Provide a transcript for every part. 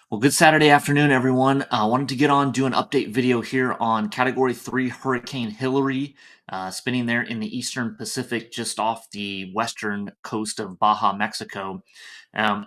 Well, good Saturday afternoon, everyone. I wanted to get on, do an update video here on Category 3 Hurricane Hilary, spinning there in the eastern Pacific, just off the western coast of Baja, Mexico.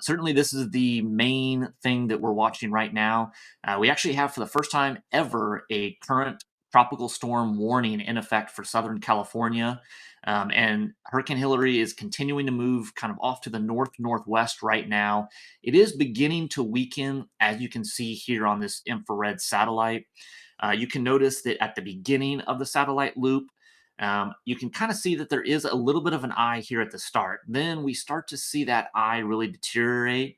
Certainly, this is the main thing that we're watching right now. We actually have, for the first time ever, a current tropical storm warning in effect for Southern California. And Hurricane Hilary is continuing to move kind of off to the northwest right now. It is beginning to weaken, as you can see here on this infrared satellite. You can notice that at the beginning of the satellite loop, you can kind of see that there is a little bit of an eye here at the start. Then we start to see that eye really deteriorate.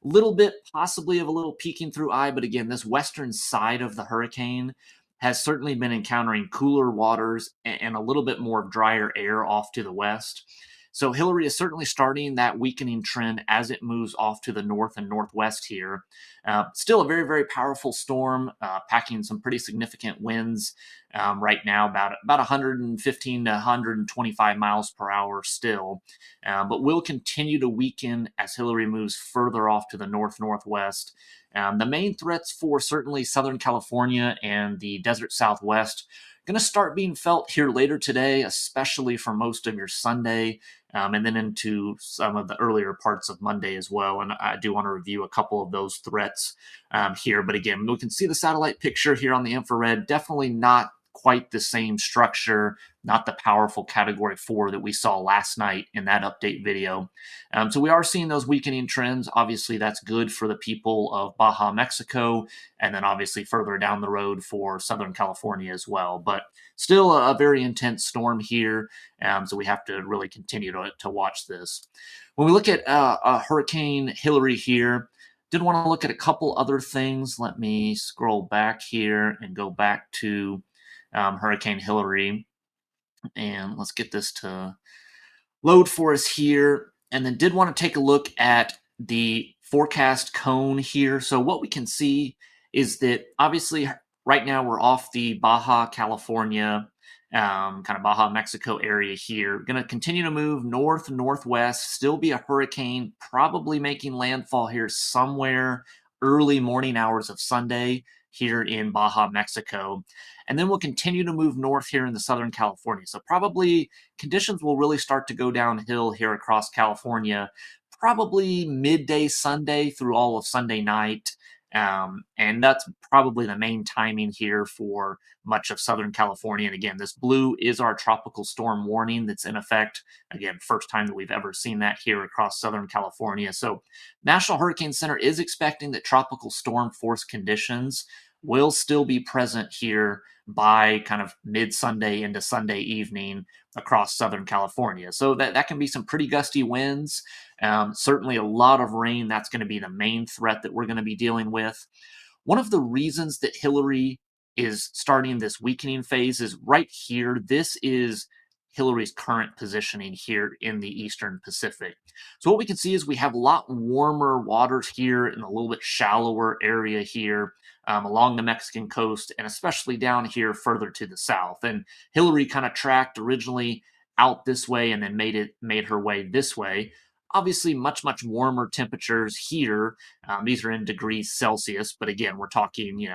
Little bit possibly of a little peeking through eye, but again, this western side of the hurricane has certainly been encountering cooler waters and a little bit more drier air off to the west. So Hillary is certainly starting that weakening trend as it moves off to the north and northwest here. Still a very, very powerful storm, packing some pretty significant winds right now, about 115 to 125 miles per hour still, but will continue to weaken as Hillary moves further off to the northwest. The main threats for certainly Southern California and the desert Southwest going to start being felt here later today, especially for most of your Sunday, and then into some of the earlier parts of Monday as well. And I do want to review a couple of those threats here. But again, we can see the satellite picture here on the infrared. Definitely not quite the same structure, not the powerful Category 4 that we saw last night in that update video. So we are seeing those weakening trends. Obviously, that's good for the people of Baja, Mexico, and then obviously further down the road for Southern California as well. But still a very intense storm here, so we have to really continue to watch this. When we look at Hurricane Hilary here, did want to look at a couple other things. Let me scroll back here and go back to Hurricane Hilary. And let's get this to load for us here. And then did want to take a look at the forecast cone here. So what we can see is that obviously right now we're off the Baja California, kind of Baja Mexico area here. Going to continue to move northwest, still be a hurricane, probably making landfall here somewhere early morning hours of Sunday here in Baja Mexico. And then we'll continue to move north here into Southern California. So probably conditions will really start to go downhill here across California, probably midday Sunday through all of Sunday night. And that's probably the main timing here for much of Southern California. And again, this blue is our tropical storm warning that's in effect. Again, first time that we've ever seen that here across Southern California. So, National Hurricane Center is expecting that tropical storm force conditions will still be present here by kind of mid Sunday into Sunday evening across Southern California. So that can be some pretty gusty winds. Certainly a lot of rain. That's going to be the main threat that we're going to be dealing with. One of the reasons that Hillary is starting this weakening phase is right here. This is Hillary's current positioning here in the Eastern Pacific. So what we can see is we have a lot warmer waters here in a little bit shallower area here along the Mexican coast, and especially down here further to the south. And Hillary kind of tracked originally out this way and then made her way this way. Obviously, much warmer temperatures here. These are in degrees Celsius, but again, we're talking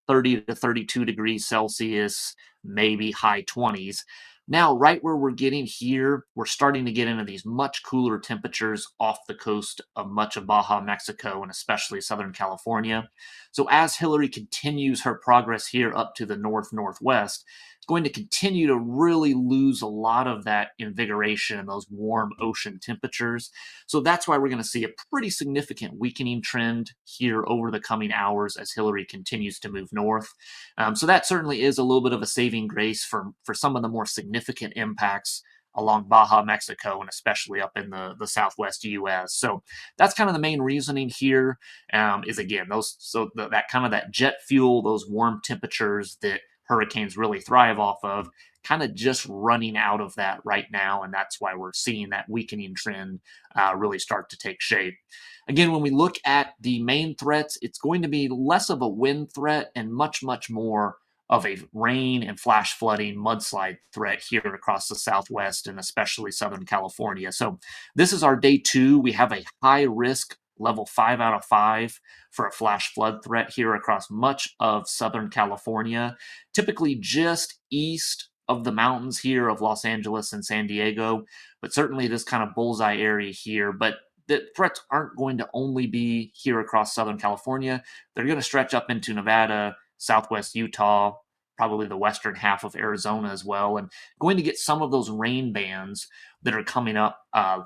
30 to 32 degrees Celsius, maybe high 20s. Now, right where we're getting here, we're starting to get into these much cooler temperatures off the coast of much of Baja, Mexico, and especially Southern California. So as Hillary continues her progress here up to the northwest, it's going to continue to really lose a lot of that invigoration and those warm ocean temperatures. So that's why we're going to see a pretty significant weakening trend here over the coming hours as Hillary continues to move north. So that certainly is a little bit of a saving grace for some of the more significant impacts along Baja, Mexico, and especially up in the Southwest U.S. So that's kind of the main reasoning here. Is again that kind of that jet fuel, those warm temperatures that hurricanes really thrive off of, kind of just running out of that right now, and that's why we're seeing that weakening trend really start to take shape. Again, when we look at the main threats, it's going to be less of a wind threat and much more of a rain and flash flooding mudslide threat here across the Southwest and especially Southern California. So this is our day 2. We have a high risk level 5 out of 5 for a flash flood threat here across much of Southern California, typically just east of the mountains here of Los Angeles and San Diego, but certainly this kind of bullseye area here. But the threats aren't going to only be here across Southern California. They're going to stretch up into Nevada, Southwest Utah, probably the western half of Arizona as well, and going to get some of those rain bands that are coming up,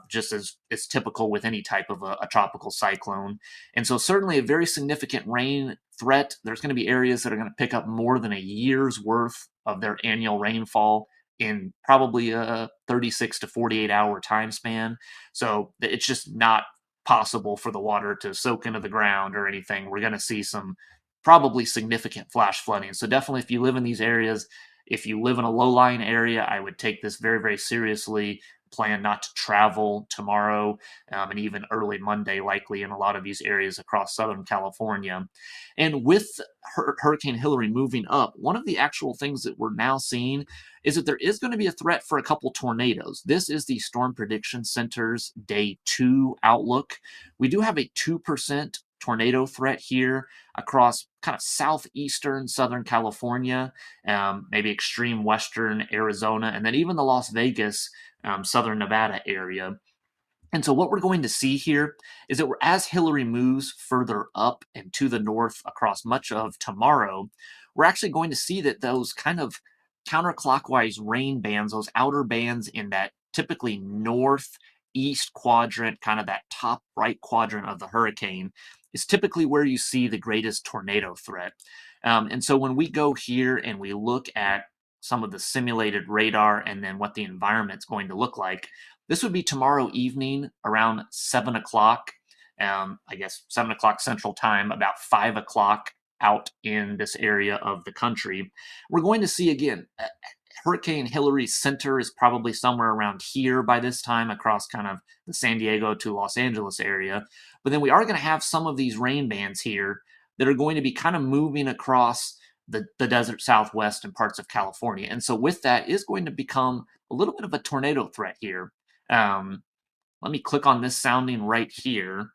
just as is typical with any type of a tropical cyclone. And so, certainly, a very significant rain threat. There's going to be areas that are going to pick up more than a year's worth of their annual rainfall in probably a 36 to 48-hour time span. So, it's just not possible for the water to soak into the ground or anything. We're going to see some probably significant flash flooding. So definitely, if you live in these areas, if you live in a low-lying area, I would take this very, very seriously. Plan not to travel tomorrow, and even early Monday, likely in a lot of these areas across Southern California. And with Hurricane Hilary moving up, one of the actual things that we're now seeing is that there is going to be a threat for a couple tornadoes. This is the Storm Prediction Center's Day 2 outlook. We do have a 2% tornado threat here across kind of southeastern Southern California, maybe extreme western Arizona, and then even the Las Vegas, Southern Nevada area. And so what we're going to see here is that as Hillary moves further up and to the north across much of tomorrow, we're actually going to see that those kind of counterclockwise rain bands, those outer bands in that typically northeast quadrant, kind of that top right quadrant of the hurricane, is typically where you see the greatest tornado threat. And so when we go here and we look at some of the simulated radar and then what the environment's going to look like, this would be tomorrow evening around 7 o'clock, I guess 7 o'clock Central Time, about 5 o'clock out in this area of the country. We're going to see again, Hurricane Hilary's center is probably somewhere around here by this time across kind of the San Diego to Los Angeles area. But then we are going to have some of these rain bands here that are going to be kind of moving across the desert Southwest and parts of California. And so with that is going to become a little bit of a tornado threat here. Um, Let me click on this sounding right here.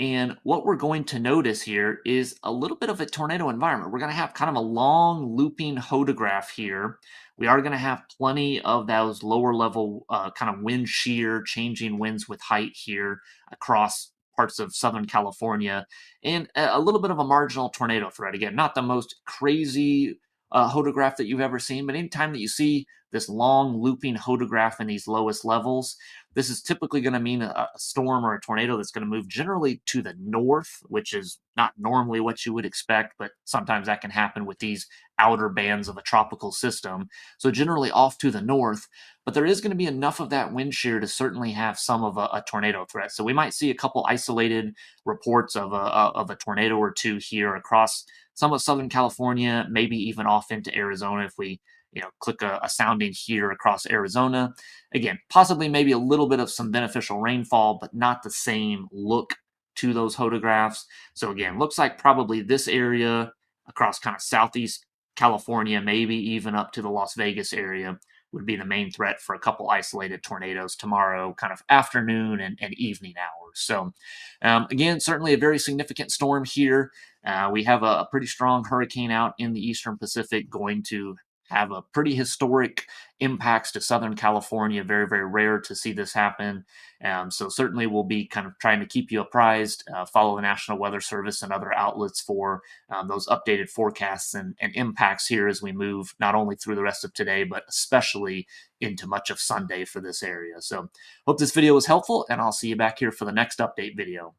And what we're going to notice here is a little bit of a tornado environment. We're going to have kind of a long looping hodograph here. We are going to have plenty of those lower level kind of wind shear, changing winds with height here across parts of Southern California, and a little bit of a marginal tornado threat. Again, not the most crazy hodograph that you've ever seen, but anytime that you see this long looping hodograph in these lowest levels, this is typically going to mean a storm or a tornado that's going to move generally to the north, which is not normally what you would expect, but sometimes that can happen with these outer bands of a tropical system. So generally off to the north, but there is going to be enough of that wind shear to certainly have some of a tornado threat. So we might see a couple isolated reports of a tornado or two here across some of Southern California, maybe even off into Arizona if we click a sounding here across Arizona. Again, possibly maybe a little bit of some beneficial rainfall, but not the same look to those photographs. So again, looks like probably this area across kind of southeast California, maybe even up to the Las Vegas area, would be the main threat for a couple isolated tornadoes tomorrow, kind of afternoon and evening hours. So again, certainly a very significant storm here. We have a pretty strong hurricane out in the eastern Pacific going to have a pretty historic impacts to Southern California. Very, very rare to see this happen. So certainly we'll be kind of trying to keep you apprised, follow the National Weather Service and other outlets for those updated forecasts and impacts here as we move not only through the rest of today, but especially into much of Sunday for this area. So hope this video was helpful, and I'll see you back here for the next update video.